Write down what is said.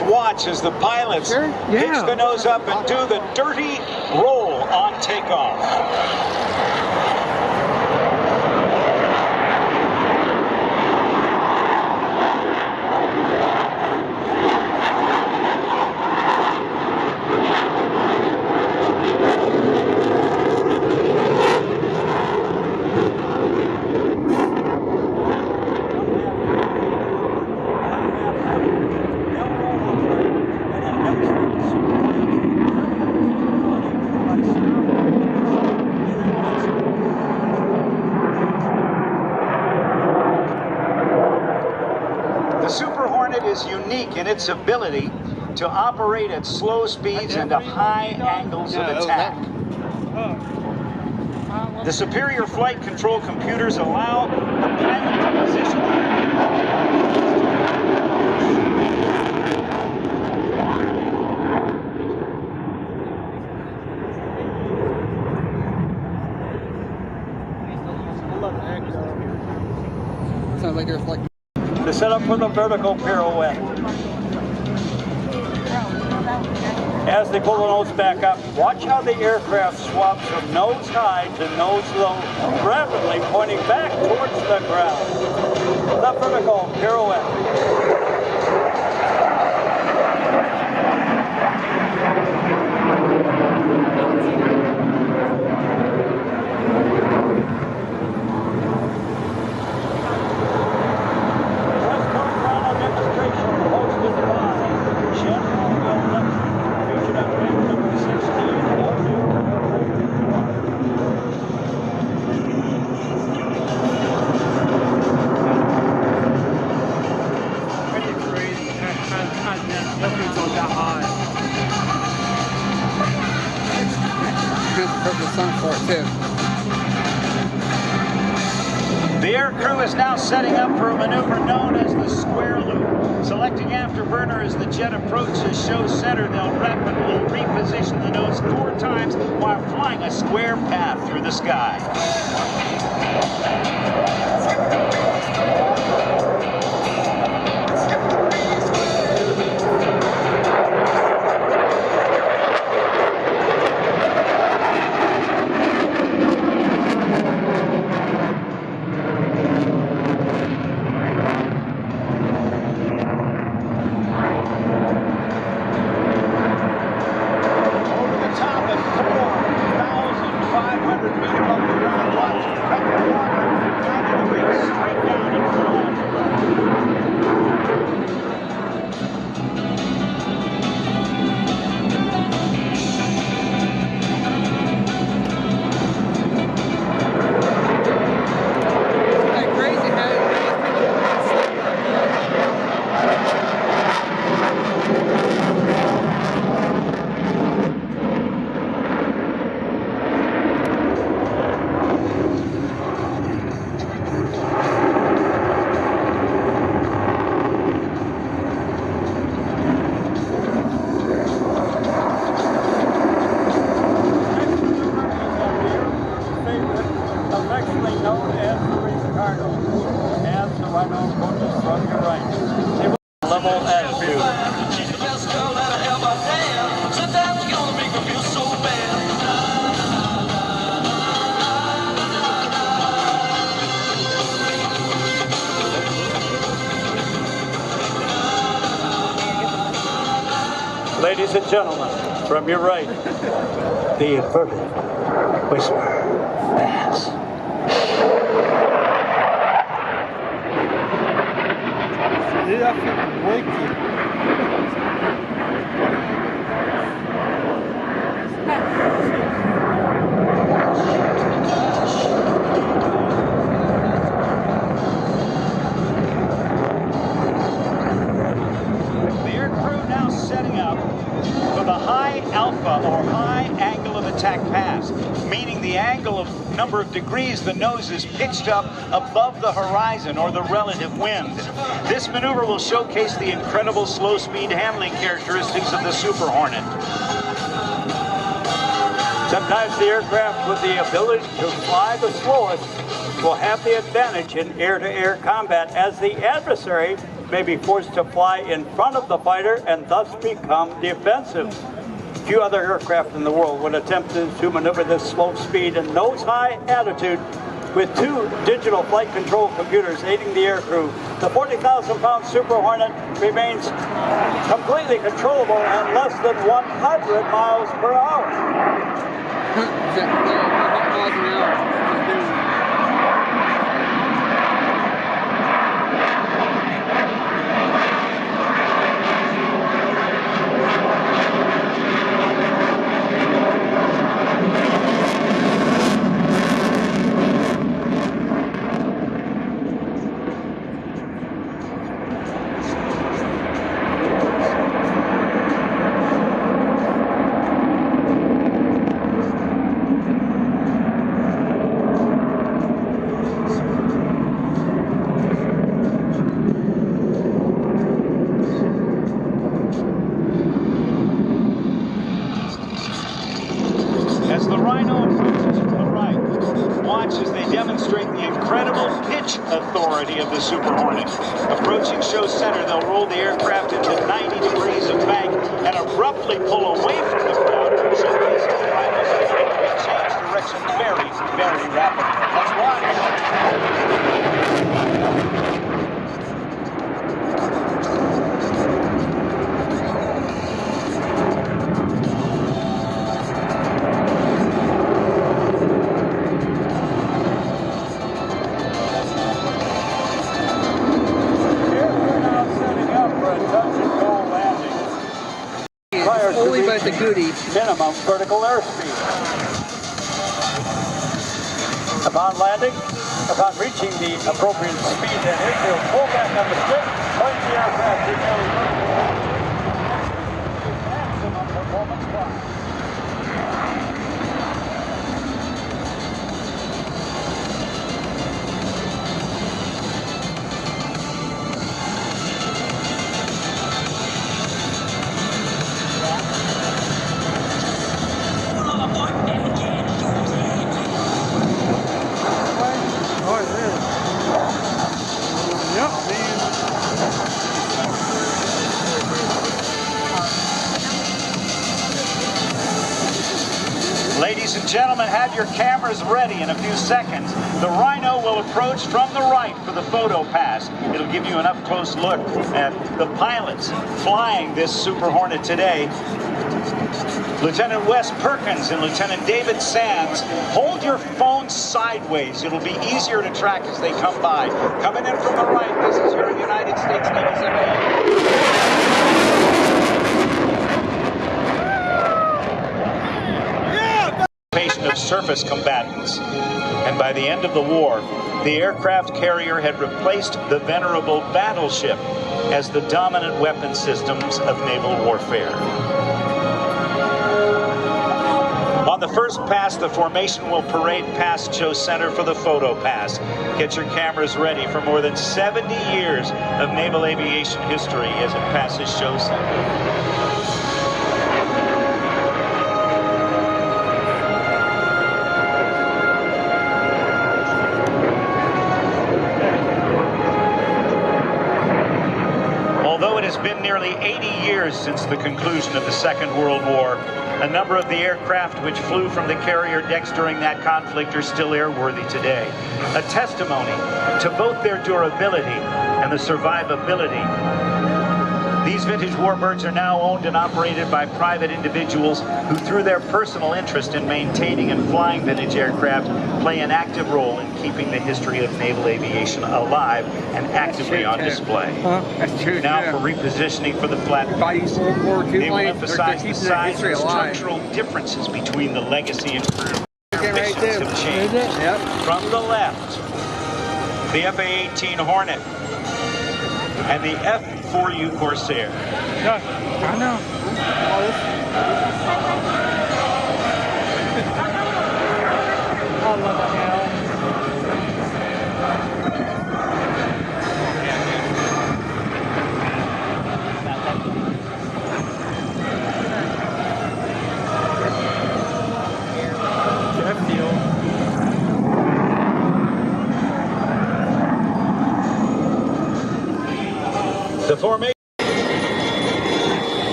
Watch as the pilots pitch the nose up and do the dirty roll on takeoff. The Super Hornet is unique in its ability to operate at slow speeds and to high angles of attack. The superior flight control computers allow the pilot to position sounds like there's like to set up for the vertical pirouette. As they pull the nose back up, watch how the aircraft swaps from nose high to nose low, rapidly pointing back towards the ground. The vertical pirouette. The air crew is now setting up for a maneuver known as the square loop. Selecting afterburner as the jet approaches show center, they'll rapidly reposition the nose 4 times while flying a square path through the sky. Known as the Rhino, and the Rhino approaches from your right. Level attitude. She's the best girl that I ever had. Sometimes you're gonna make me feel so bad. Ladies and gentlemen, from your right, the inverted whisper pass. I feel wicked. The air crew now setting up for the high alpha or high angle of attack pass, meaning the angle of number of degrees the nose is pitched up above the horizon or the relative wind. This maneuver will showcase the incredible slow speed handling characteristics of the Super Hornet. Sometimes the aircraft with the ability to fly the slowest will have the advantage in air-to-air combat, as the adversary may be forced to fly in front of the fighter and thus become defensive. Few other aircraft in the world would attempt to maneuver this slow speed and nose-high attitude with two digital flight control computers aiding the aircrew. The 40,000-pound Super Hornet remains completely controllable at less than 100 miles per hour. Miles an hour. As the Rhino approaches to the right, watch as they demonstrate the incredible pitch authority of the Super Hornet. Approaching show center, they'll roll the aircraft into 90 degrees of bank and abruptly pull away from the ground, so these Rhinos are able to change direction very, very rapidly. Let's watch. Only by the goodies. Minimum vertical airspeed. Upon landing, upon reaching the appropriate speed and airfield, pull back on the stick, point the aircraft to nearly maximum performance climb. Ladies and gentlemen, have your cameras ready. In a few seconds, the Rhino will approach from the right for the photo pass. It'll give you an up-close look at the pilots flying this Super Hornet today. Lieutenant Wes Perkins and Lieutenant David Sands, hold your phone sideways. It'll be easier to track as they come by. Coming in from the right, this is your United States Navy of surface combatants. And by the end of the war, the aircraft carrier had replaced the venerable battleship as the dominant weapon systems of naval warfare. On the first pass, the formation will parade past Show Center for the photo pass. Get your cameras ready for more than 70 years of naval aviation history as it passes Show Center. Although it has been nearly 80 years since the conclusion of the Second World War, a number of the aircraft which flew from the carrier decks during that conflict are still airworthy today. A testimony to both their durability and the survivability. These vintage warbirds are now owned and operated by private individuals who, through their personal interest in maintaining and flying vintage aircraft, play an active role in keeping the history of naval aviation alive and actively on display. That's true. Now for repositioning for the flat bodies. They will emphasize the size and structural differences between the legacy and current missions have changed. From the left, the A-18 Hornet and the F-4U Corsair. Yeah, I know. I love that.